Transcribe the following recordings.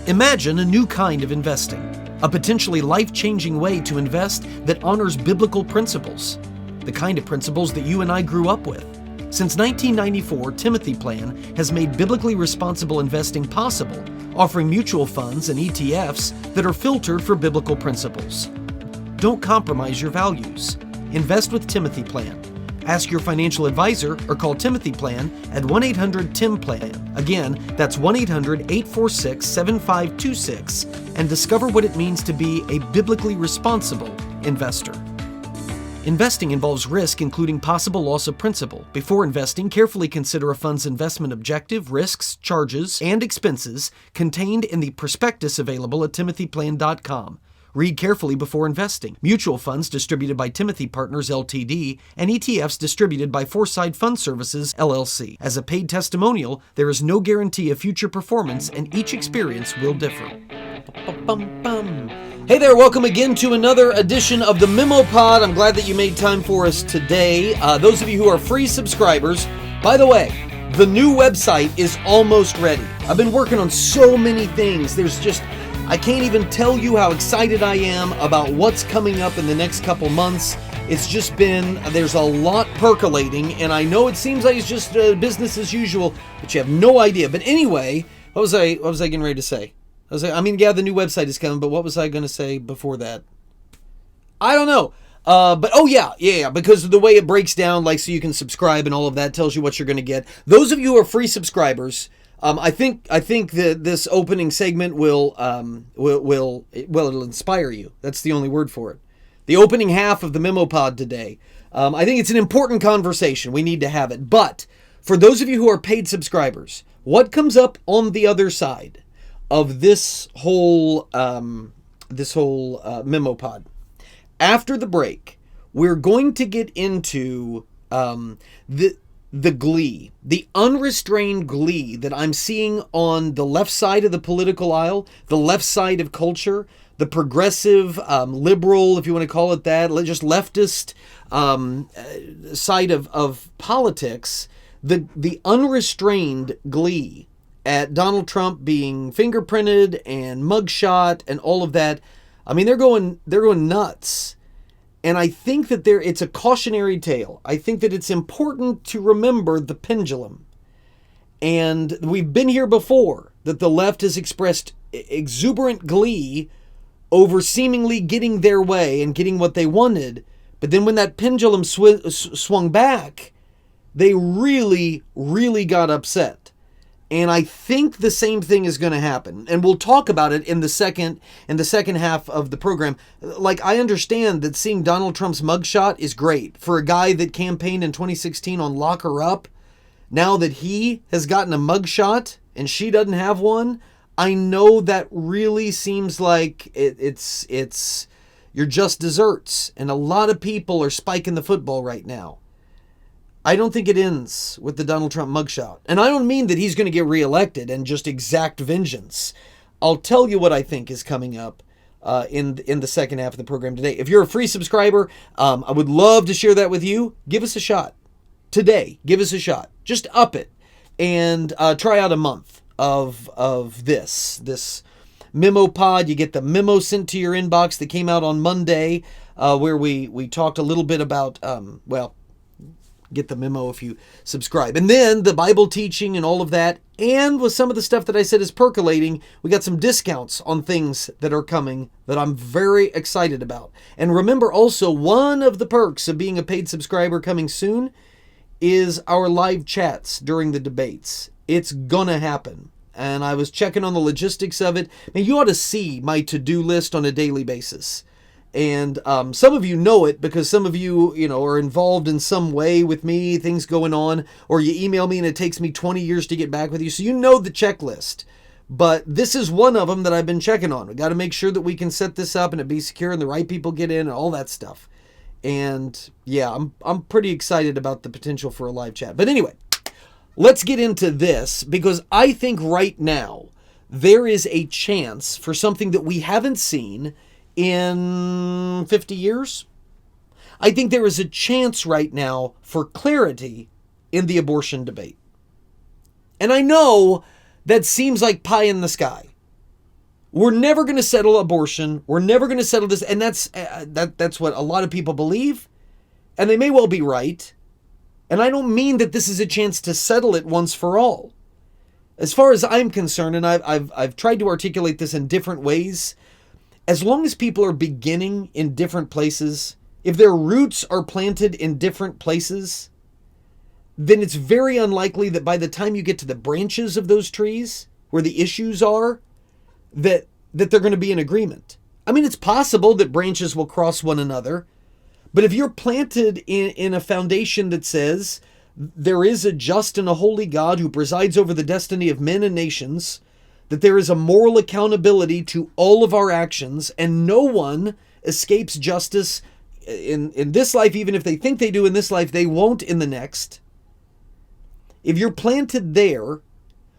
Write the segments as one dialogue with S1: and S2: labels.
S1: Imagine a new kind of investing, a potentially life-changing way to invest that honors biblical principles, the kind of principles that you and I grew up with. Since 1994, Timothy Plan has made biblically responsible investing possible, offering mutual funds and ETFs that are filtered for biblical principles. Don't compromise your values. Invest with Timothy Plan. Ask your financial advisor or call Timothy Plan at 1-800-TIM-PLAN. Again, that's 1-800-846-7526 and discover what it means to be a biblically responsible investor. Investing involves risk, including possible loss of principal. Before investing, carefully consider a fund's investment objective, risks, charges, and expenses contained in the prospectus available at timothyplan.com. Read carefully before investing. Mutual funds distributed by Timothy Partners Ltd. and ETFs distributed by Foreside Fund Services LLC. As a paid testimonial, there is no guarantee of future performance and each experience will differ. Hey there, welcome again to another edition of the Memo Pod. I'm glad that you made time for us today. Those of you who are free subscribers, by the way, the new website is almost ready. I've been working on so many things. I can't even tell you how excited I am about what's coming up in the next couple months. It's just been, there's a lot percolating, and I know it seems like it's just business as usual, but you have no idea. But anyway, what was I getting ready to say? The new website is coming, but what was I going to say before that? I don't know. Because of the way it breaks down, like so you can subscribe and all of that tells you what you're going to get. Those of you who are free subscribers, I think that this opening segment will it'll inspire you. That's the only word for it. The opening half of the Memo Pod today. I think it's an important conversation. We need to have it. But for those of you who are paid subscribers, what comes up on the other side of this whole Memo Pod? After the break, we're going to get into the glee, the unrestrained glee that I'm seeing on the left side of the political aisle, the left side of culture, the progressive, liberal, if you want to call it that, just leftist side of politics, the unrestrained glee at Donald Trump being fingerprinted and mugshot and all of that. I mean, they're going nuts. And I think that it's a cautionary tale. I think that it's important to remember the pendulum. And we've been here before, that the left has expressed exuberant glee over seemingly getting their way and getting what they wanted. But then when that pendulum swung back, they really, really got upset. And I think the same thing is going to happen. And we'll talk about it in the second half of the program. Like, I understand that seeing Donald Trump's mugshot is great. For a guy that campaigned in 2016 on Lock Her Up, now that he has gotten a mugshot and she doesn't have one, I know that really seems like it's you're just desserts. And a lot of people are spiking the football right now. I don't think it ends with the Donald Trump mugshot. And I don't mean that he's going to get reelected and just exact vengeance. I'll tell you what I think is coming up in the second half of the program today. If you're a free subscriber, I would love to share that with you. Give us a shot. Today, give us a shot. Just up it. And try out a month of this Memo Pod. You get the memo sent to your inbox that came out on Monday, where we talked a little bit about, get the memo if you subscribe. And then the Bible teaching and all of that. And with some of the stuff that I said is percolating, we got some discounts on things that are coming that I'm very excited about. And remember also, one of the perks of being a paid subscriber coming soon is our live chats during the debates. It's gonna happen. And I was checking on the logistics of it. And you ought to see my to-do list on a daily basis. And some of you know it because some of you, are involved in some way with me, things going on, or you email me and it takes me 20 years to get back with you. So you know the checklist. But this is one of them that I've been checking on. We got to make sure that we can set this up and it be secure and the right people get in and all that stuff. And yeah, I'm pretty excited about the potential for a live chat. But anyway, let's get into this because I think right now there is a chance for something that we haven't seen in 50 years. I think there is a chance right now for clarity in the abortion debate. And I know that seems like pie in the sky. we're never going to settle abortion. We're never going to settle this. And that's what a lot of people believe. And they may well be right. And I don't mean that this is a chance to settle it once for all. As far as I'm concerned, and I've tried to articulate this in different ways, as long as people are beginning in different places, if their roots are planted in different places, then it's very unlikely that by the time you get to the branches of those trees, where the issues are, that they're going to be in agreement. I mean, it's possible that branches will cross one another, but if you're planted in a foundation that says there is a just and a holy God who presides over the destiny of men and nations, that there is a moral accountability to all of our actions, and no one escapes justice in this life, even if they think they do in this life, they won't in the next. If you're planted there,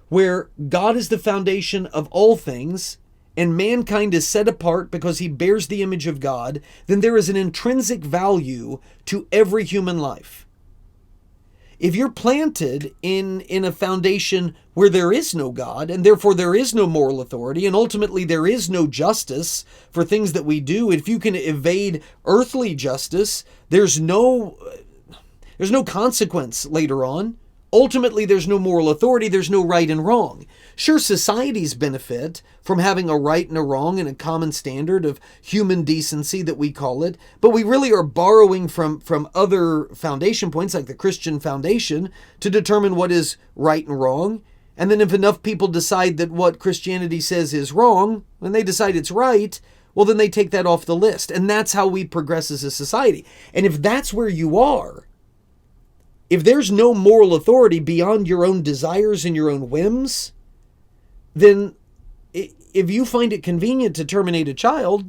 S1: where God is the foundation of all things, and mankind is set apart because he bears the image of God, then there is an intrinsic value to every human life. If you're planted in a foundation where there is no God, and therefore there is no moral authority, and ultimately there is no justice for things that we do, if you can evade earthly justice, there's no consequence later on. Ultimately, there's no moral authority, there's no right and wrong. Sure, societies benefit from having a right and a wrong and a common standard of human decency that we call it, but we really are borrowing from other foundation points like the Christian foundation to determine what is right and wrong. And then if enough people decide that what Christianity says is wrong, when they decide it's right, well, then they take that off the list. And that's how we progress as a society. And if that's where you are, if there's no moral authority beyond your own desires and your own whims, then if you find it convenient to terminate a child,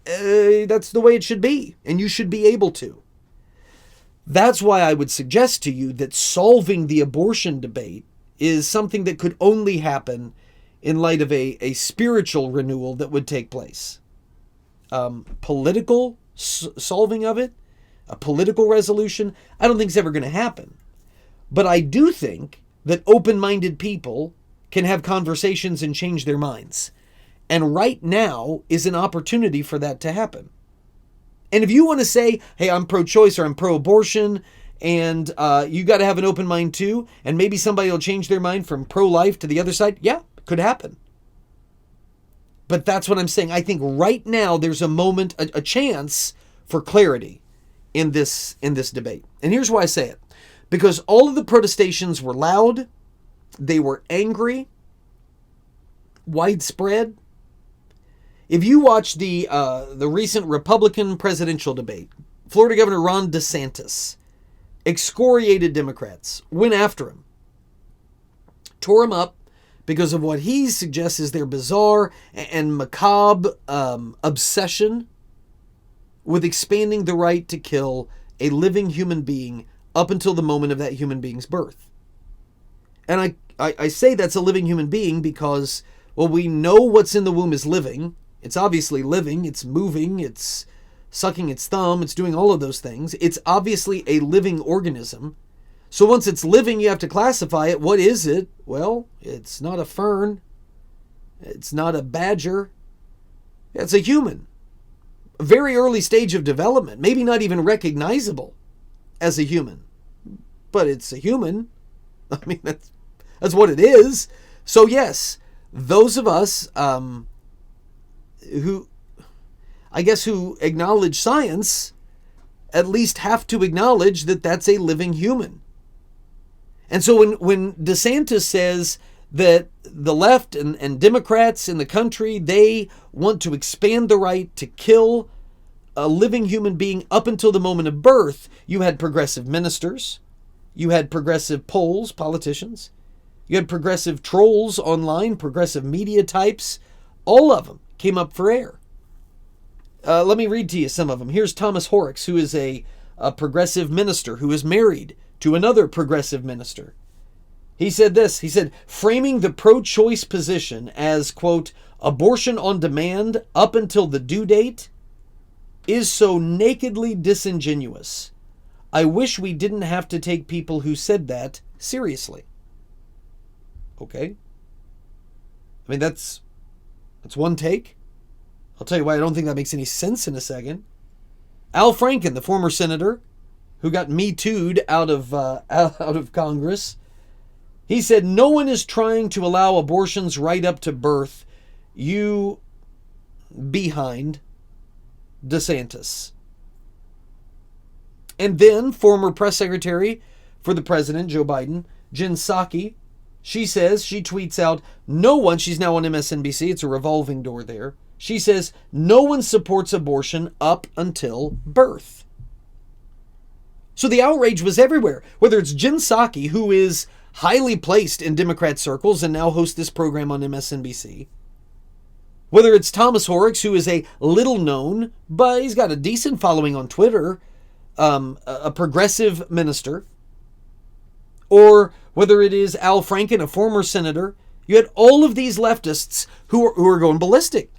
S1: that's the way it should be, and you should be able to. That's why I would suggest to you that solving the abortion debate is something that could only happen in light of a spiritual renewal that would take place. Political solving of it, a political resolution, I don't think it's ever going to happen. But I do think that open-minded people can have conversations and change their minds. And right now is an opportunity for that to happen. And if you want to say, hey, I'm pro-choice or I'm pro-abortion, and you got to have an open mind too, and maybe somebody will change their mind from pro-life to the other side, yeah, it could happen. But that's what I'm saying. I think right now there's a moment, a chance for clarity in this debate. And here's why I say it. Because all of the protestations were loud, they were angry, widespread. If you watch the recent Republican presidential debate, Florida Governor Ron DeSantis excoriated Democrats, went after him, tore him up because of what he suggests is their bizarre and macabre obsession with expanding the right to kill a living human being up until the moment of that human being's birth. And I say that's a living human being because, well, we know what's in the womb is living. It's obviously living. It's moving. It's sucking its thumb. It's doing all of those things. It's obviously a living organism. So once it's living, you have to classify it. What is it? Well, it's not a fern. It's not a badger. It's a human. A very early stage of development, maybe not even recognizable as a human, but it's a human. I mean, that's what it is. So yes, those of us who acknowledge science at least have to acknowledge that that's a living human. And so when DeSantis says that the left and Democrats in the country, they want to expand the right to kill a living human being up until the moment of birth, you had progressive ministers, you had progressive polls, politicians, you had progressive trolls online, progressive media types, all of them came up for air. Let me read to you some of them. Here's Thomas Horrocks, who is a progressive minister who is married to another progressive minister. He said this, he said, framing the pro-choice position as, quote, abortion on demand up until the due date is so nakedly disingenuous. I wish we didn't have to take people who said that seriously. Okay? I mean, that's That's one take. I'll tell you why I don't think that makes any sense in a second. Al Franken, the former senator who got Me Too'd out of Congress, he said, no one is trying to allow abortions right up to birth. You behind DeSantis. And then former press secretary for the president, Joe Biden, Jen Psaki, she tweets out, no one, she's now on MSNBC, it's a revolving door there. She says, no one supports abortion up until birth. So the outrage was everywhere, whether it's Jen Psaki, who is highly placed in Democrat circles and now hosts this program on MSNBC, whether it's Thomas Horrocks, who is a little known, but he's got a decent following on Twitter, a progressive minister, or whether it is Al Franken, a former senator. You had all of these leftists who are going ballistic.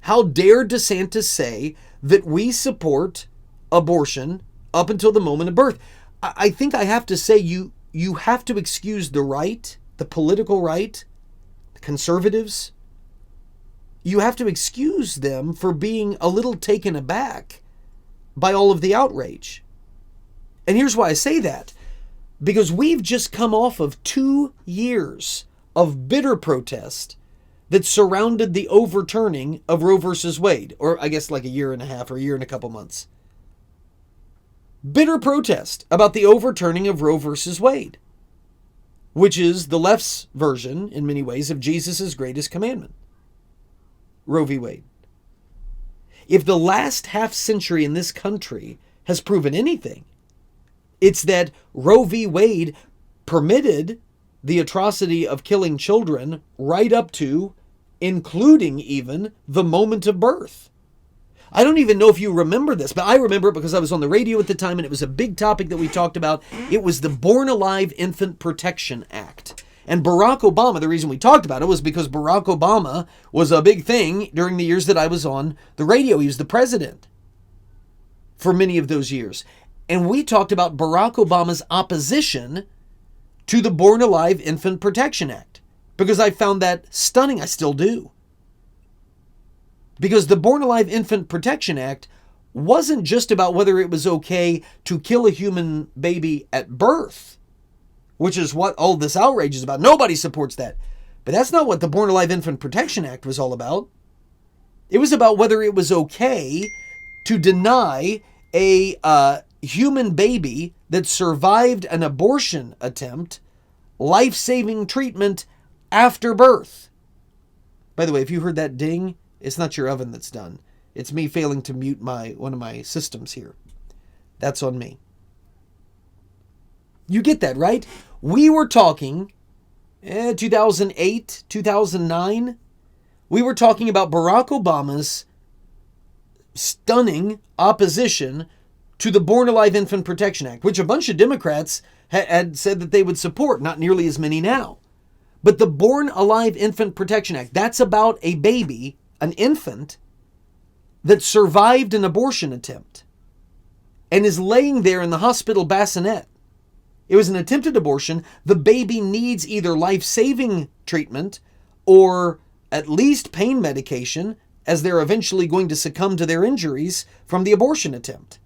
S1: How dare DeSantis say that we support abortion up until the moment of birth? I think I have to say you have to excuse the right, the political right, the conservatives. You have to excuse them for being a little taken aback by all of the outrage. And here's why I say that. Because we've just come off of 2 years of bitter protest that surrounded the overturning of Roe versus Wade, or I guess like a year and a half or a year and a couple months. Bitter protest about the overturning of Roe versus Wade, which is the left's version, in many ways, of Jesus' greatest commandment, Roe v. Wade. If the last half century in this country has proven anything, it's that Roe v. Wade permitted the atrocity of killing children right up to, including even, the moment of birth. I don't even know if you remember this, but I remember it because I was on the radio at the time and it was a big topic that we talked about. It was the Born Alive Infant Protection Act. And Barack Obama, the reason we talked about it was because Barack Obama was a big thing during the years that I was on the radio. He was the president for many of those years. And we talked about Barack Obama's opposition to the Born Alive Infant Protection Act because I found that stunning. I still do. Because the Born Alive Infant Protection Act wasn't just about whether it was okay to kill a human baby at birth, which is what all this outrage is about. Nobody supports that. But that's not what the Born Alive Infant Protection Act was all about. It was about whether it was okay to deny a human baby that survived an abortion attempt life-saving treatment after birth. By the way, if you heard that ding, it's not your oven that's done. It's me failing to mute one of my systems here. That's on me. You get that, right? We were talking 2008, 2009. We were talking about Barack Obama's stunning opposition to the Born Alive Infant Protection Act, which a bunch of Democrats had said that they would support, not nearly as many now. But the Born Alive Infant Protection Act, that's about a baby, an infant, that survived an abortion attempt and is laying there in the hospital bassinet. It was an attempted abortion. The baby needs either life-saving treatment or at least pain medication, as they're eventually going to succumb to their injuries from the abortion attempt.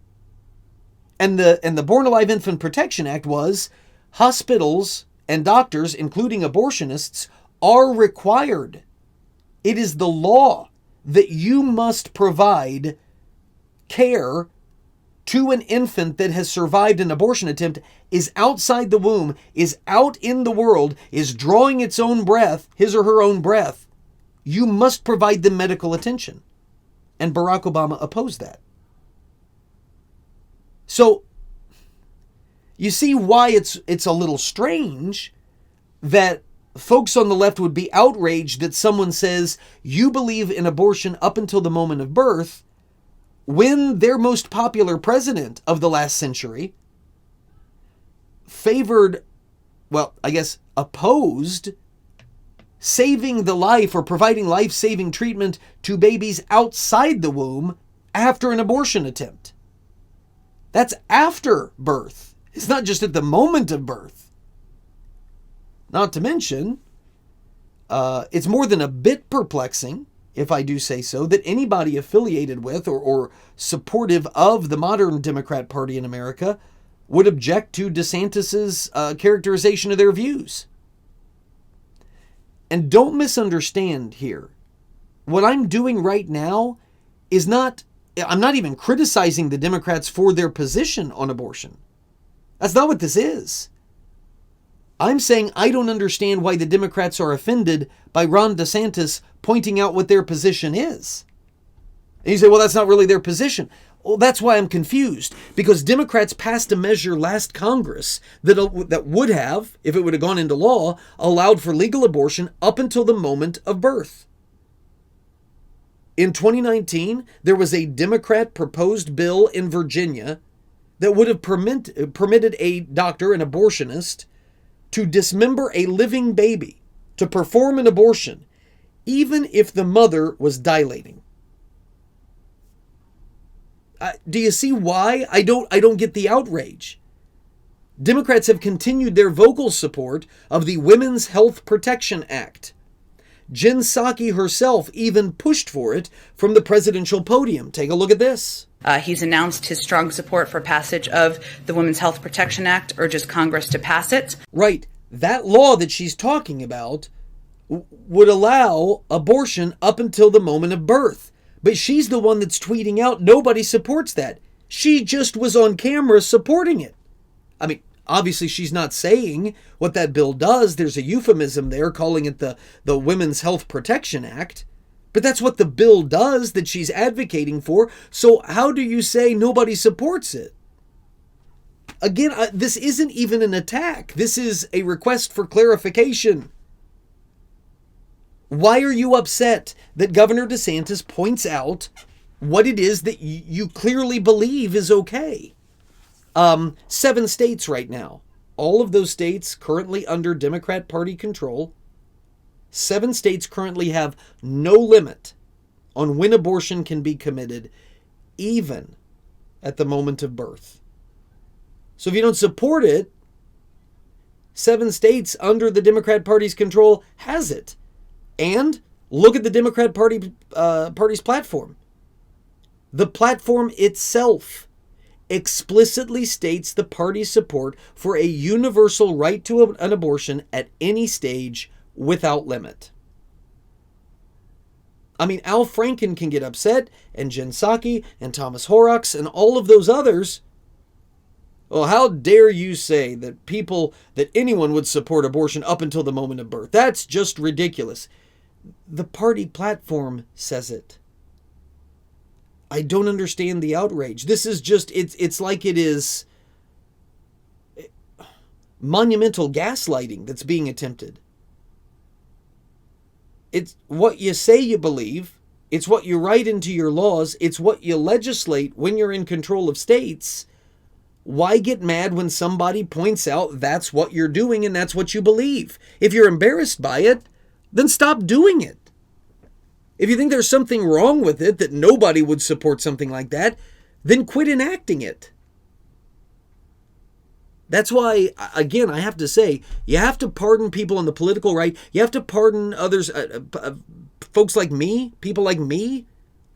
S1: And the Born Alive Infant Protection Act was hospitals and doctors, including abortionists, are required. It is the law that you must provide care to an infant that has survived an abortion attempt, is outside the womb, is out in the world, is drawing its own breath, his or her own breath. You must provide them medical attention. And Barack Obama opposed that. So, you see why it's a little strange that folks on the left would be outraged that someone says you believe in abortion up until the moment of birth when their most popular president of the last century favored, well, I guess opposed saving the life or providing life-saving treatment to babies outside the womb after an abortion attempt. That's after birth. It's not just at the moment of birth. Not to mention, it's more than a bit perplexing if I do say so, that anybody affiliated with or supportive of the modern Democrat Party in America would object to DeSantis's characterization of their views. And don't misunderstand here. What I'm doing right now is I'm not even criticizing the Democrats for their position on abortion. That's not what this is. I'm saying I don't understand why the Democrats are offended by Ron DeSantis pointing out what their position is. And you say, well, that's not really their position. Well, that's why I'm confused, because Democrats passed a measure last Congress that would have, if it would have gone into law, allowed for legal abortion up until the moment of birth. In 2019, there was a Democrat proposed bill in Virginia that would have permitted a doctor, an abortionist, to dismember a living baby, to perform an abortion, even if the mother was dilating. Do you see why? I don't get the outrage. Democrats have continued their vocal support of the Women's Health Protection Act. Jen Psaki herself even pushed for it from the presidential podium. Take a look at this.
S2: He's announced his strong support for passage of the Women's Health Protection Act, urges Congress to pass it.
S1: Right. That law that she's talking about would allow abortion up until the moment of birth. But she's the one that's tweeting out, nobody supports that. She just was on camera supporting it. I mean, obviously she's not saying what that bill does. There's a euphemism there calling it the Women's Health Protection Act. But that's what the bill does that she's advocating for. So how do you say nobody supports it? Again, this isn't even an attack. This is a request for clarification. Why are you upset that Governor DeSantis points out what it is that you clearly believe is okay? 7 states right now. All of those states currently under Democrat Party control. 7 states currently have no limit on when abortion can be committed, even at the moment of birth. So if you don't support it, 7 states under the Democrat Party's control has it. And look at the Democrat Party's platform. The platform itself explicitly states the party's support for a universal right to an abortion at any stage without limit. I mean, Al Franken can get upset, and Jen Psaki, and Thomas Horrocks, and all of those others. Well, how dare you say that anyone would support abortion up until the moment of birth? That's just ridiculous. The party platform says it. I don't understand the outrage. This is just, it's like it is monumental gaslighting that's being attempted. It's what you say you believe. It's what you write into your laws. It's what you legislate when you're in control of states. Why get mad when somebody points out that's what you're doing and that's what you believe? If you're embarrassed by it, then stop doing it. If you think there's something wrong with it, that nobody would support something like that, then quit enacting it. That's why, again, I have to say, you have to pardon people on the political right. You have to pardon others, folks like me, people like me,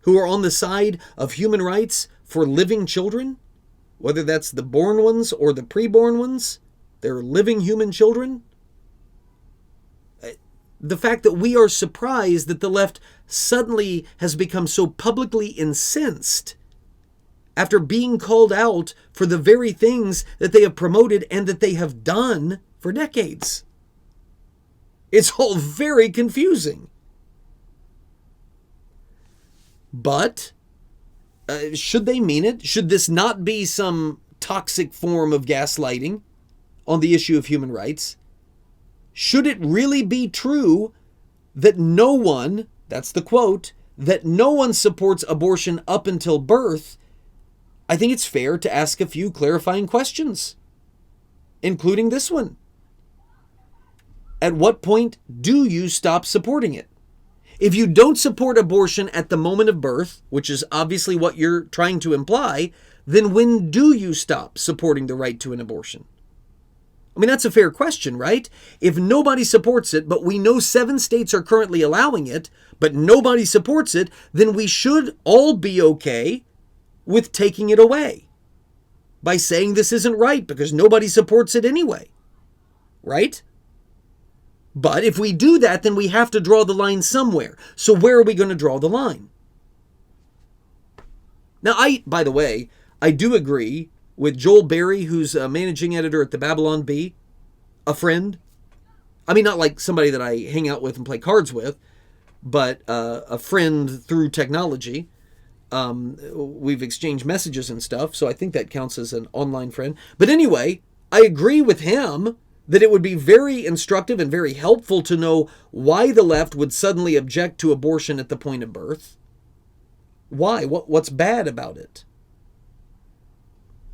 S1: who are on the side of human rights for living children, whether that's the born ones or the preborn ones. They're living human children. The fact that we are surprised that the left suddenly has become so publicly incensed after being called out for the very things that they have promoted and that they have done for decades. It's all very confusing. But should they mean it? Should this not be some toxic form of gaslighting on the issue of human rights? Should it really be true that no one, that's the quote, that no one supports abortion up until birth? I think it's fair to ask a few clarifying questions, including this one. At what point do you stop supporting it? If you don't support abortion at the moment of birth, which is obviously what you're trying to imply, then when do you stop supporting the right to an abortion? I mean, that's a fair question, right? If nobody supports it, but we know 7 states are currently allowing it, but nobody supports it, then we should all be okay with taking it away by saying this isn't right because nobody supports it anyway, right? But if we do that, then we have to draw the line somewhere. So where are we going to draw the line? Now, by the way, I do agree with Joel Berry, who's a managing editor at the Babylon Bee, a friend. I mean, not like somebody that I hang out with and play cards with, but a friend through technology. We've exchanged messages and stuff, so I think that counts as an online friend. But anyway, I agree with him that it would be very instructive and very helpful to know why the left would suddenly object to abortion at the point of birth. Why? What's bad about it?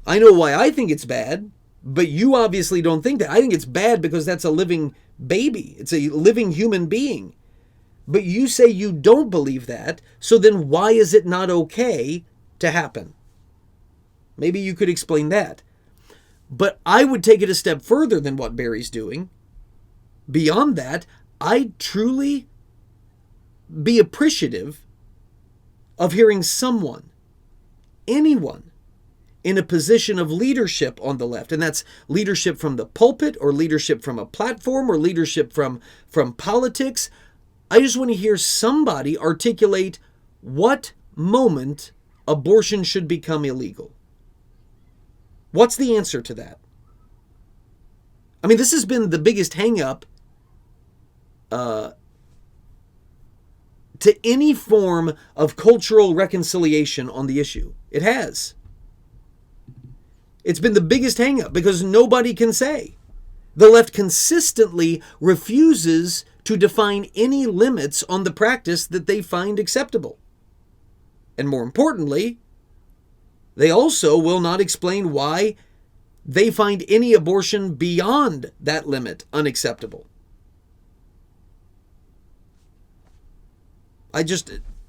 S1: I know why I think it's bad, but you obviously don't think that. I think it's bad because that's a living baby. It's a living human being. But you say you don't believe that, so then why is it not okay to happen? Maybe you could explain that. But I would take it a step further than what Barry's doing. Beyond that, I'd truly be appreciative of hearing someone, anyone, in a position of leadership on the left. And that's leadership from the pulpit or leadership from a platform or leadership from politics. I just want to hear somebody articulate what moment abortion should become illegal. What's the answer to that? I mean, this has been the biggest hang-up to any form of cultural reconciliation on the issue. It has. It's been the biggest hang-up because nobody can say. The left consistently refuses to define any limits on the practice that they find acceptable. And more importantly, they also will not explain why they find any abortion beyond that limit unacceptable.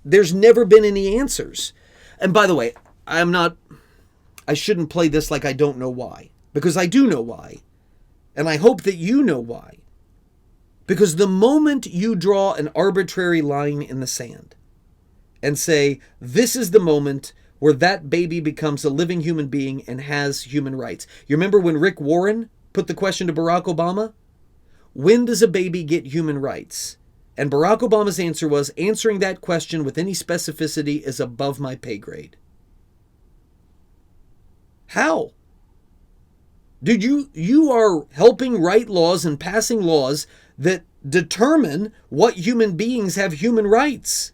S1: There's never been any answers. And by the way, I shouldn't play this like I don't know why, because I do know why. And I hope that you know why. Because the moment you draw an arbitrary line in the sand and say, this is the moment where that baby becomes a living human being and has human rights. You remember when Rick Warren put the question to Barack Obama? When does a baby get human rights? And Barack Obama's answer was, answering that question with any specificity is above my pay grade. How? Dude, you are helping write laws and passing laws that determine what human beings have human rights.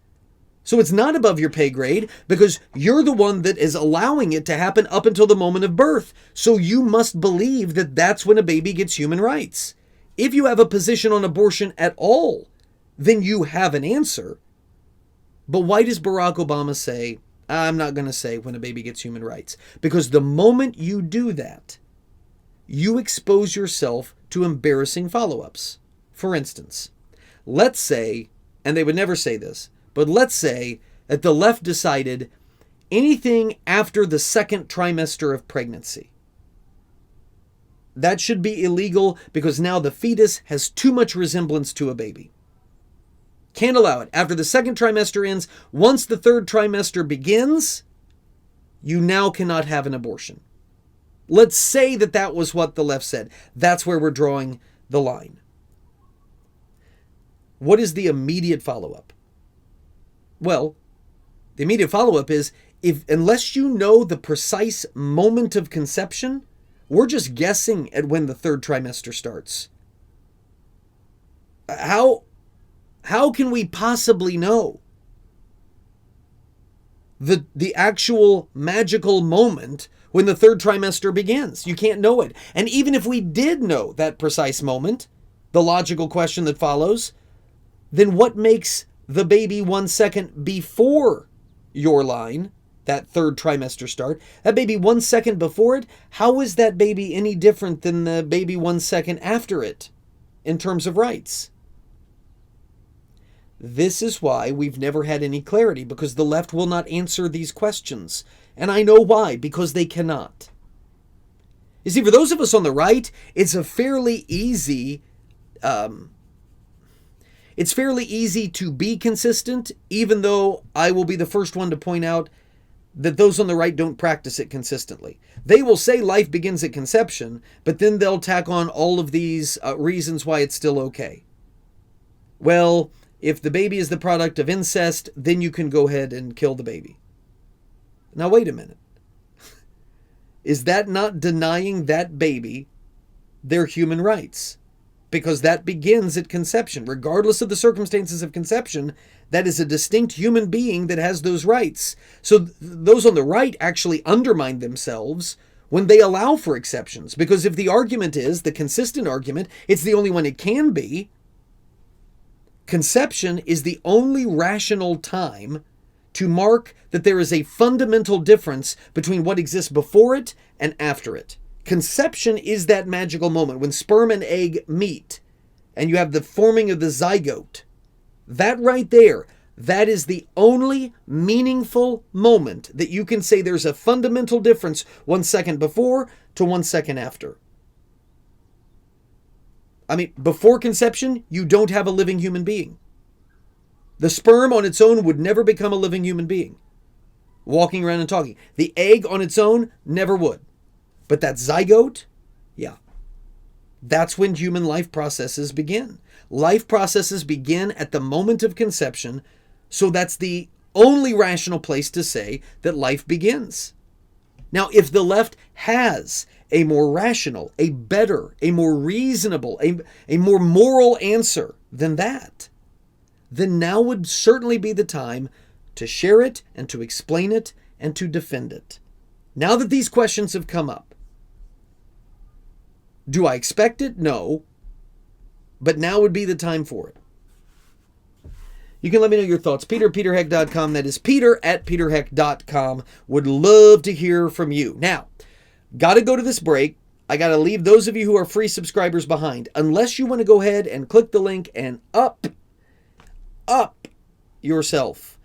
S1: So it's not above your pay grade because you're the one that is allowing it to happen up until the moment of birth. So you must believe that that's when a baby gets human rights. If you have a position on abortion at all, then you have an answer. But why does Barack Obama say, I'm not going to say when a baby gets human rights? Because the moment you do that, you expose yourself to embarrassing follow-ups. For instance, let's say, and they would never say this, but let's say that the left decided anything after the 2nd trimester of pregnancy, that should be illegal because now the fetus has too much resemblance to a baby. Can't allow it. After the 2nd trimester ends, once the 3rd trimester begins, you now cannot have an abortion. Let's say that that was what the left said. That's where we're drawing the line. What is the immediate follow-up? Well, the immediate follow-up is, unless you know the precise moment of conception, we're just guessing at when the 3rd trimester starts. How can we possibly know the actual magical moment when the 3rd trimester begins? You can't know it. And even if we did know that precise moment, the logical question that follows, then what makes the baby 1 second before your line, that 3rd trimester start, that baby 1 second before it, how is that baby any different than the baby 1 second after it in terms of rights? This is why we've never had any clarity, because the left will not answer these questions. And I know why, because they cannot. You see, for those of us on the right, it's a fairly easy it's fairly easy to be consistent, even though I will be the first one to point out that those on the right don't practice it consistently. They will say life begins at conception, but then they'll tack on all of these reasons why it's still okay. Well, if the baby is the product of incest, then you can go ahead and kill the baby. Now, wait a minute. Is that not denying that baby their human rights? Because that begins at conception. Regardless of the circumstances of conception, that is a distinct human being that has those rights. So those on the right actually undermine themselves when they allow for exceptions. Because if the argument is, the consistent argument, it's the only one it can be, conception is the only rational time to mark that there is a fundamental difference between what exists before it and after it. Conception is that magical moment when sperm and egg meet and you have the forming of the zygote. That right there, that is the only meaningful moment that you can say there's a fundamental difference 1 second before to 1 second after. I mean, before conception, you don't have a living human being. The sperm on its own would never become a living human being, walking around and talking. The egg on its own never would. But that zygote, yeah, that's when human life processes begin. Life processes begin at the moment of conception, so that's the only rational place to say that life begins. Now, if the left has a more rational, a better, a more reasonable, a more moral answer than that, then now would certainly be the time to share it and to explain it and to defend it. Now that these questions have come up, do I expect it? No. But now would be the time for it. You can let me know your thoughts. Peter@peterheck.com. That is Peter@peterheck.com. Would love to hear from you. Now, got to go to this break. I got to leave those of you who are free subscribers behind. Unless you want to go ahead and click the link and up yourself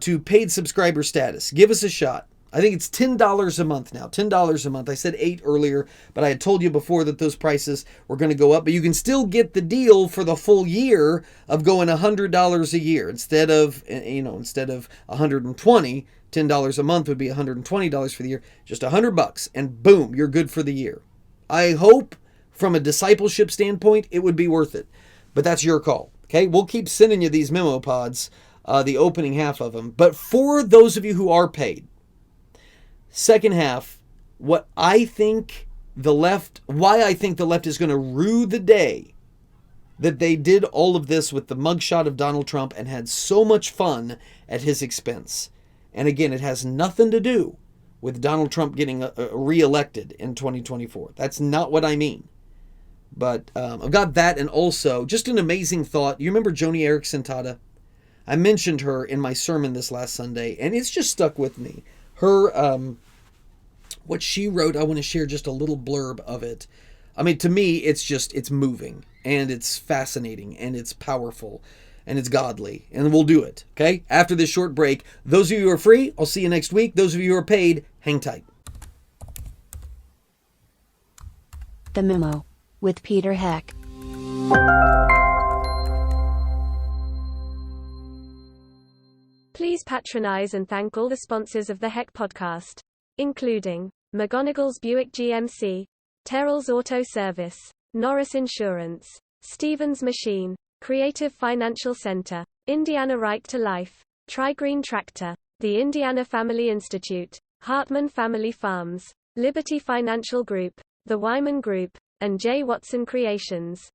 S1: to paid subscriber status. Give us a shot. I think it's $10 a month now. $10 a month. I said $8 earlier, but I had told you before that those prices were going to go up. But you can still get the deal for the full year of going $100 a year instead of $120. $10 a month would be $120 for the year. Just $100, and boom, you're good for the year. I hope, from a discipleship standpoint, it would be worth it. But that's your call. Okay, we'll keep sending you these memo pods, the opening half of them. But for those of you who are paid, second half, why I think the left is going to rue the day that they did all of this with the mugshot of Donald Trump and had so much fun at his expense. And again, it has nothing to do with Donald Trump getting reelected in 2024. That's not what I mean. But I've got that, and also just an amazing thought. You remember Joni Eareckson Tada? I mentioned her in my sermon this last Sunday, and it's just stuck with me. Her, what she wrote, I want to share just a little blurb of it. I mean, to me, it's moving, and it's fascinating, and it's powerful, and it's godly, and we'll do it, okay? After this short break, those of you who are free, I'll see you next week. Those of you who are paid, hang tight.
S3: The Memo with Peter Heck.
S4: Please patronize and thank all the sponsors of the Heck podcast, including McGonigal's Buick GMC, Terrell's Auto Service, Norris Insurance, Stevens Machine, Creative Financial Center, Indiana Right to Life, Tri-Green Tractor, the Indiana Family Institute, Hartman Family Farms, Liberty Financial Group, the Wyman Group, and J. Watson Creations.